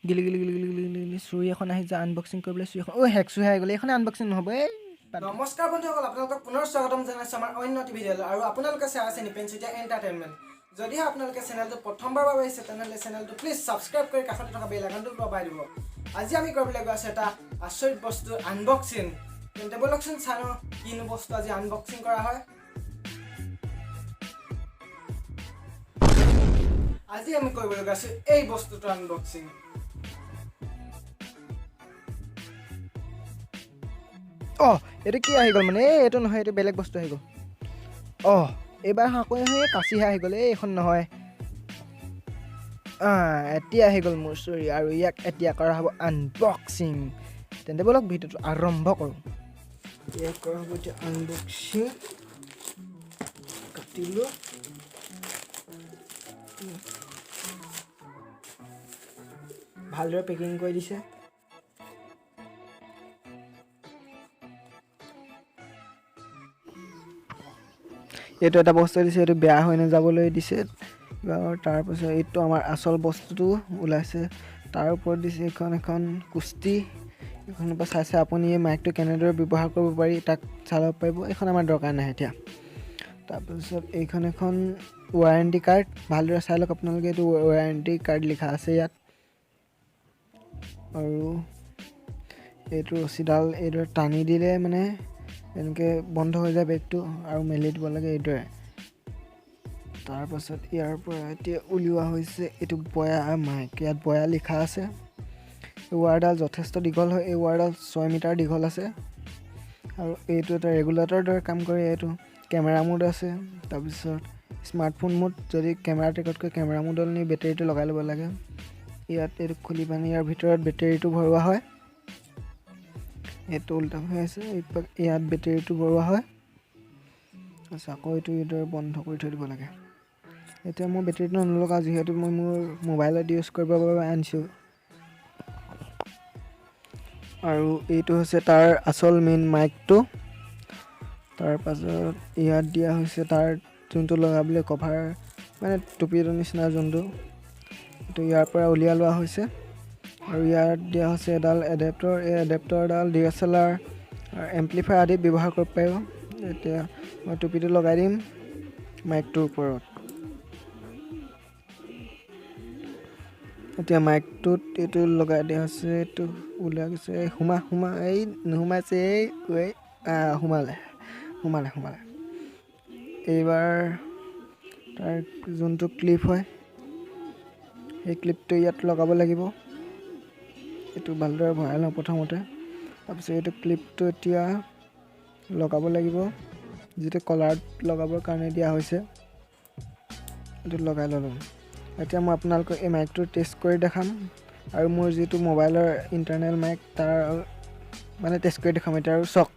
গিলি গিলি গিলি গিলি গিলি গিলি চুৰি এখন আহি যায় আনবক্সিং কৰিবলৈ চুৰি এখন হেকচু হৈ গ'লে এইখন আনবক্সিং নহ'ব এই নমস্কাৰ বন্ধুসকল আপোনালোকক পুনৰ স্বাগতম জনাইছোঁ আমাৰ অন্য টি ভিডিঅ'লৈ আৰু আপোনালোকে চাই আছে নিপেনচিটিয়া এণ্টাৰটেইনমেণ্ট যদিহে আপোনালোকে চেনেলটো প্ৰথমবাৰ বাবে আহিছে তেনেহ'লে চেনেলটো প্লিজ ছাবস্ক্ৰাইব কৰি কাষতে থকা বেল আইকনটো দবাই দিব আজি আমি কৰিবলৈ গৈ আছোঁ এটা আচৰিত বস্তু আনবক্সিং তেন্তে ব'লকচোন চাওঁ কিনো বস্তু আজি আনবক্সিং কৰা হয় আজি আমি কৰিবলৈ গৈ আছোঁ এই বস্তুটো আনবক্সিং এইটো কি আহি গ'ল মানে এইটো নহয় এইটো বেলেগ বস্তু আহি গ'ল এইবাৰ আকৌ সেই কাঁচিহে আহি গ'ল এইখন নহয় এতিয়া আহি গ'ল মোৰ চুৰি আৰু ইয়াক এতিয়া কৰা হ'ব আনবক্সিং তেন্তে ব'লক ভিডিঅ'টো আৰম্ভ কৰোঁ ইয়াক কৰা হ'ব এতিয়া আনবক্সিং কাটিলোঁ ভালদৰে পেকিং কৰি দিছে এইটো এটা বস্তু দিছে এইটো বেয়া হৈ নাযাবলৈ দিছে তাৰপিছত এইটো আমাৰ আচল বস্তুটো ওলাইছে তাৰ ওপৰত দিছে এখন কুস্তি এইখনৰ পৰা চাইছে আপুনি এই মাইকটো কেনেদৰে ব্যৱহাৰ কৰিব পাৰি তাক চাব পাৰিব এইখন আমাৰ দৰকাৰ নাই এতিয়া তাৰপিছত এইখন এখন ৱাৰেণ্টি কাৰ্ড ভালদৰে চাই লওক আপোনালোকে এইটো ৱাৰেণ্টি কাৰ্ড লিখা আছে ইয়াত আৰু এইটো ৰছীডাল এইদৰে টানি দিলে মানে এনেকৈ বন্ধ হৈ যায় বেগটো আৰু মেলি দিব লাগে এইদৰে তাৰপাছত ইয়াৰ পৰা এতিয়া উলিওৱা হৈছে এইটো বয়া মাইক ইয়াত বয়া লিখা আছে এই ৱাৰডাল যথেষ্ট দীঘল হয় এই ৱাৰডাল 6 মিটাৰ দীঘল আছে আৰু এইটো এটা ৰেগুলেটৰৰ দৰে কাম কৰে এইটো কেমেৰা মোড আছে তাৰপিছত স্মাৰ্টফোন মোড যদি কেমেৰা টেকতকৈ কেমেৰা মোডল নি বেটেৰীটো লগাই ল'ব লাগে ইয়াত এইটো খুলি পানি ইয়াৰ ভিতৰত বেটেৰীটো ভৰোৱা হয় এইটো উল্টা হৈ আছে ইয়াত বেটেৰীটো ভৰোৱা হয় তাৰপিছত আকৌ এইটো এইদৰে বন্ধ কৰি থৈ দিব লাগে এতিয়া মই বেটেৰীটো নলগাওঁ যিহেতু মই মোৰ মোবাইলত ইউজ কৰিবৰ বাবে আনিছোঁ আৰু এইটো হৈছে তাৰ আচল মেইন মাইকটো তাৰপাছত ইয়াত দিয়া হৈছে তাৰ যোনটো লগাবলৈ কভাৰ মানে টুপিটোৰ নিচিনা যোনটো এইটো ইয়াৰ পৰা উলিয়াই লোৱা হৈছে আৰু ইয়াত দিয়া হৈছে এডাল এডাপ্টৰ এই এডাপ্টৰডাল DSLR আৰু এম্প্লিফায়াৰ আদিত ব্যৱহাৰ কৰিব পাৰিব এতিয়া মই টুপিটো লগাই দিম মাইকটোৰ ওপৰত এতিয়া মাইকটোত এইটো লগাই দিয়া হৈছে এইটো ওলাই গৈছে সোমা এই নোসোমাইছে এই সোমালে এইবাৰ তাৰ যোনটো ক্লিপ হয় সেই ক্লিপটো ইয়াত লগাব লাগিব এইটো ভালদৰে ভৰাই লওঁ প্ৰথমতে তাৰপিছত এইটো ক্লিপটো এতিয়া লগাব লাগিব যিটো কলাৰত লগাবৰ কাৰণে দিয়া হৈছে এইটো লগাই ল'লোঁ এতিয়া মই আপোনালোকক এই মাইকটো টেষ্ট কৰি দেখাম আৰু মোৰ যিটো মোবাইলৰ ইণ্টাৰনেল মাইক তাৰ মানে টেষ্ট কৰি দেখাম এতিয়া আৰু চাওক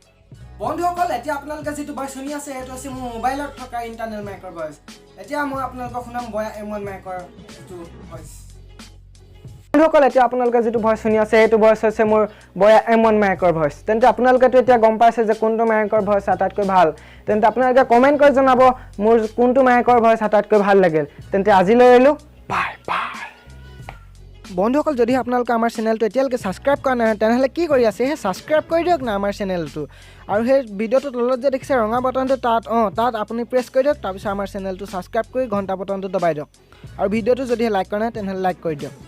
বন্ধুসকল এতিয়া আপোনালোকে যিটো ভইচ শুনি আছে সেইটো হৈছে মোৰ মোবাইলত থকা ইণ্টাৰনেল মাইকৰ ভইচ এতিয়া মই আপোনালোকক শুনাম বয়া M1 মাইকৰ যিটো ভইচ বন্ধুসকল এতিয়া আপোনালোকে যিটো ভইচ শুনি আছে সেইটো ভইচ হৈছে মোৰ বয়া M1 মাইকৰ ভইচ তেন্তে আপোনালোকেতো এতিয়া গম পাইছে যে কোনটো মাইকৰ ভইচ আটাইতকৈ ভাল তেন্তে আপোনালোকে কমেণ্ট কৰি জনাব মোৰ কোনটো মাইকৰ ভইচ আটাইতকৈ ভাল লাগিল তেন্তে আজিলৈ এৰিলোঁ বাই বন্ধুসকল যদি আপোনালোকে আমাৰ চেনেলটো এতিয়ালৈকে ছাবস্ক্ৰাইব কৰা নাই তেনেহ'লে কি কৰি আছে সেই ছাবস্ক্ৰাইব কৰি দিয়ক না আমাৰ চেনেলটো আৰু সেই ভিডিঅ'টোৰ তলত যে দেখিছে ৰঙা বাটনটো তাত আপুনি প্ৰেছ কৰি দিয়ক তাৰপিছত আমাৰ চেনেলটো ছাবস্ক্ৰাইব কৰি ঘণ্টা বাটনটো দবাই দিয়ক আৰু ভিডিঅ'টো যদি লাইক কৰা নাই তেনেহ'লে লাইক কৰি দিয়ক